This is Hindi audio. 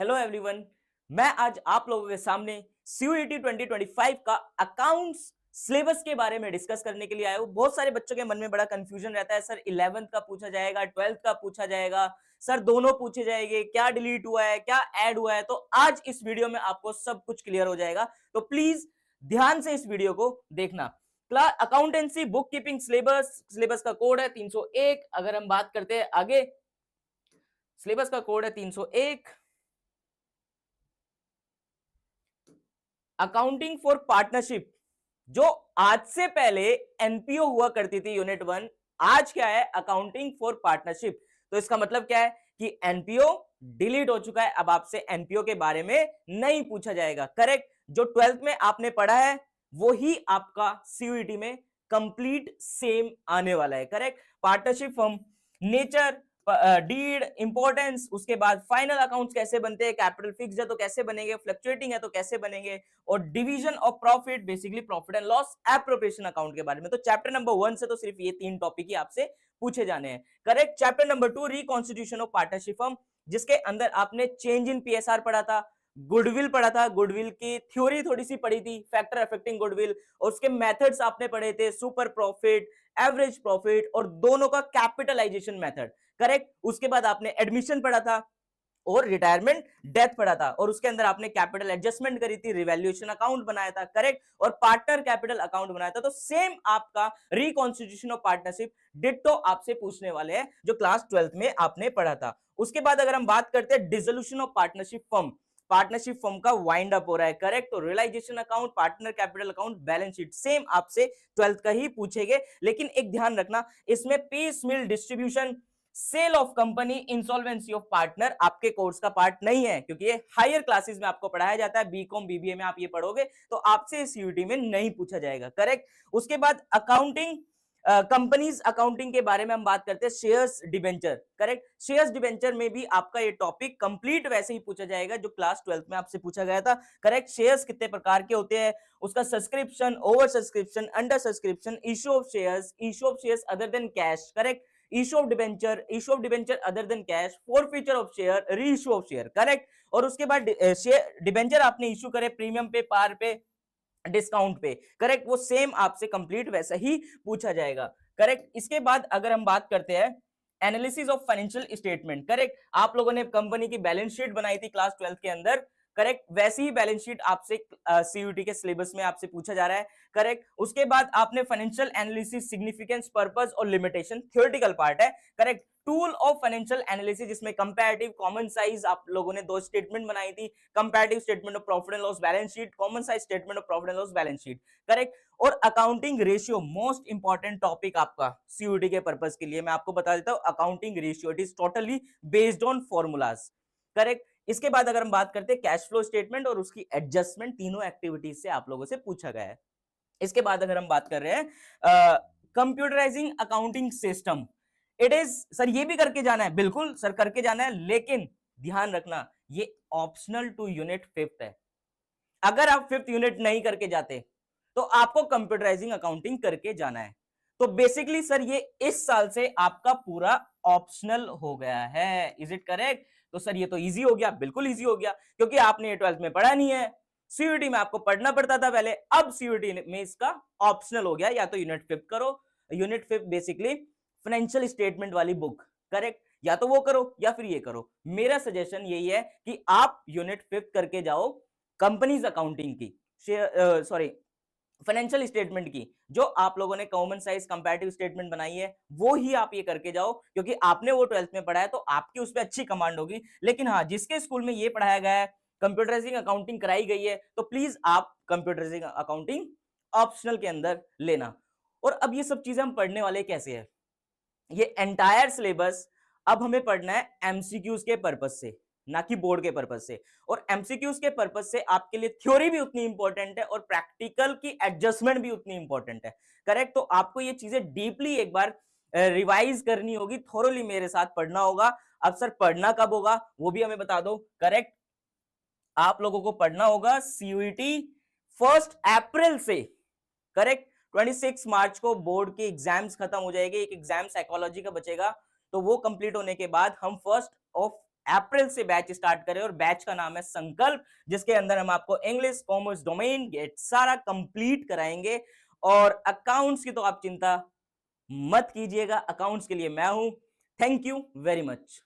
Hello everyone. मैं आज आप लोगों के सामने सीयूईटी 2025 का अकाउंट्स सिलेबस के बारे में डिस्कस करने के लिए आया हूं। बहुत सारे बच्चों के मन में बड़ा कंफ्यूजन रहता है, सर 11th का पूछा जाएगा, 12th का पूछा जाएगा, सर दोनों पूछे जाएंगे, क्या डिलीट हुआ है, क्या ऐड हुआ है। तो आज इस वीडियो में आपको सब कुछ क्लियर हो जाएगा, तो प्लीज ध्यान से इस वीडियो को देखना। Class accountancy book keeping syllabus का कोड है 301। अगर हम बात करते हैं आगे, सिलेबस का कोड है 301। अकाउंटिंग फॉर पार्टनरशिप, जो आज से पहले एनपीओ हुआ करती थी यूनिट 1, आज क्या है अकाउंटिंग फॉर पार्टनरशिप। तो इसका मतलब क्या है कि एनपीओ डिलीट हो चुका है, अब आपसे एनपीओ के बारे में नहीं पूछा जाएगा। करेक्ट, जो 12th में आपने पढ़ा है वो ही आपका सीयूईटी में कंप्लीट सेम आने वाला है। Correct, partnership form, nature, deed, importance, उसके बाद फाइनल अकाउंट्स कैसे बनते हैं, कैपिटल फिक्स्ड है तो कैसे बनेंगे, फ्लक्चुएटिंग है तो कैसे बनेंगे, और division of profit, basically profit and loss, appropriation account के बारे में। तो चैप्टर नंबर 1 से तो सिर्फ ये 3 टॉपिक ही आपसे पूछे जाने हैं। Correct, chapter number 2 reconstitution of partnership firm, जिसके अंदर आपने चेंज इन पीएसआर पढ़ा था, गुडविल पढ़ा था, गुडविल की थ्योरी थोड़ी सी पढ़ी थी, फैक्टर अफेक्टिंग गुडविल, और उसके मेथड्स आपने पढ़े थे, सुपर प्रॉफिट, एवरेज प्रॉफिट, और दोनों का कैपिटलाइजेशन मेथड। करेक्ट, उसके बाद आपने एडमिशन पढ़ा था और रिटायरमेंट डेथ पढ़ा था, और उसके अंदर आपने कैपिटल एडजस्टमेंट करी थी, रिवैल्यूएशन अकाउंट बनाया था। करेक्ट, और पार्टनर कैपिटल अकाउंट बनाया था। तो सेम आपका रिकॉन्स्टिट्यूशन ऑफ पार्टनरशिप डिट्टो आपसे पूछने वाले हैं, जो क्लास 12th में आपने पढ़ा था। उसके बाद अगर हम बात करते हैं dissolution of partnership firm, partnership firm का वाइंड अप हो रहा है। करेक्ट, तो realisation account, partner capital account, balance sheet same आपसे 12th का ही पूछेंगे। लेकिन एक ध्यान रखना, इसमें piece meal distribution, sale of company, insolvency of partner आपके कोर्स का पार्ट नहीं है, क्योंकि ये हायर क्लासेस में आपको पढ़ाया जाता है। बीकॉम बीबीए में आप ये पढ़ोगे तो आपसे सीयूटी में नहीं पूछा जाएगा। करेक्ट, उसके बाद अकाउंटिंग, कंपनीज अकाउंटिंग के बारे में हम बात करते हैं, shares debenture. Correct, shares debenture में भी आपका ये टॉपिक कंप्लीट वैसे ही पूछा जाएगा जो क्लास 12th में आपसे पूछा गया था। करेक्ट, शेयर्स कितने प्रकार के होते हैं, उसका subscription, over subscription, under subscription, issue of shares other than cash. Correct, issue of debenture other than cash, forfeiture of share, री इशू ऑफ शेयर। करेक्ट, और उसके बाद डिबेंचर आपने इशू करे प्रीमियम पे, पार पे, डिस्काउंट पे। करेक्ट, वो सेम आपसे कंप्लीट वैसा ही पूछा जाएगा। करेक्ट, इसके बाद अगर हम बात करते हैं analysis of financial statement. Correct, आप लोगों ने कंपनी की बैलेंस शीट बनाई थी क्लास 12th के अंदर। करेक्ट, वैसी ही बैलेंस शीट आपसे सीयूटी के सिलेबस में आपसे पूछा जा रहा है। करेक्ट, उसके बाद आपने फाइनेंशियल एनालिसिस, सिग्निफिकेंस, पर्पस और लिमिटेशन, थ्योरेटिकल पार्ट है। Correct, tool of financial analysis, जिसमें कंपैरेटिव, कॉमन साइज, आप लोगों ने 2 स्टेटमेंट बनाई थी, comparative statement of profit and loss balance sheet, common size statement of profit and loss balance sheet. Correct, और accounting ratio, most important topic आपका सीयूटी के पर्पस के लिए मैं आपको बता देता हूं, accounting ratio, it is totally based on formulas. Correct, इसके बाद अगर हम बात करते हैं कैश फ्लो स्टेटमेंट और उसकी एडजस्टमेंट, तीनों एक्टिविटीज से आप लोगों से पूछा गया है। इसके बाद अगर हम बात कर रहे हैं computerising accounting system, it is, sir ये भी करके जाना है, बिल्कुल सर करके जाना है, लेकिन ध्यान रखना ये ऑप्शनल टू यूनिट 5th है। अगर आप 5th यूनिट नहीं करके जाते तो आपको कंप्यूटराइजिंग अकाउंटिंग करके जाना है। तो बेसिकली सर ये इस साल से आपका पूरा ऑप्शनल हो गया है, इज इट करेक्ट? तो सर ये तो इजी हो गया, बिल्कुल इजी हो गया, क्योंकि आपने ये 12th में पढ़ा नहीं है, सीयूटी में आपको पढ़ना पड़ता था पहले, अब सीयूटी में इसका ऑप्शनल हो गया। या तो यूनिट 5 करो, यूनिट 5 बेसिकली फाइनेंशियल स्टेटमेंट वाली बुक। करेक्ट, या तो वो करो या फिर ये करो। मेरा सजेशन यही है कि आप यूनिट 5 करके जाओ, कंपनीज अकाउंटिंग की, सॉरी फाइनेंशियल स्टेटमेंट की, जो आप लोगों ने कॉमन साइज कंपैरेटिव स्टेटमेंट बनाई है वो ही आप ये करके जाओ, क्योंकि आपने वो 12th में पढ़ा है तो आपकी उस पर अच्छी कमांड होगी। लेकिन हाँ, जिसके स्कूल में ये पढ़ाया गया है, कंप्यूटराइजिंग अकाउंटिंग कराई गई है, तो प्लीज आप कंप्यूटराइजिंग अकाउंटिंग ऑप्शनल के अंदर लेना। और अब ये सब चीजें हम पढ़ने वाले कैसे है, ये एंटायर सिलेबस अब हमें पढ़ना है एमसीक्यूज के पर्पज से, ना कि बोर्ड के पर्पज से। और एमसीक्यूज के पर्पज से आपके लिए थ्योरी भी उतनी इंपॉर्टेंट है और प्रैक्टिकल की एडजस्टमेंट भी उतनी इंपॉर्टेंट है। करेक्ट, तो आपको ये चीजें डीपली एक बार रिवाइज करनी होगी, थोरोली मेरे साथ पढ़ना होगा। अब सर पढ़ना कब होगा वो भी हमें बता दो। करेक्ट, आप लोगों को पढ़ना होगा सीयूईटी 1 अप्रैल से। करेक्ट, 26 मार्च को बोर्ड के एग्जाम्स खत्म हो जाएंगे, एक एग्जाम साइकोलॉजी का बचेगा, तो वो कंप्लीट होने के बाद हम 1 अप्रैल से बैच स्टार्ट करें और बैच का नाम है संकल्प, जिसके अंदर हम आपको इंग्लिश, कॉमर्स, डोमेन गेट सारा कंप्लीट कराएंगे। और अकाउंट्स की तो आप चिंता मत कीजिएगा, अकाउंट्स के लिए मैं हूं। Thank you very much.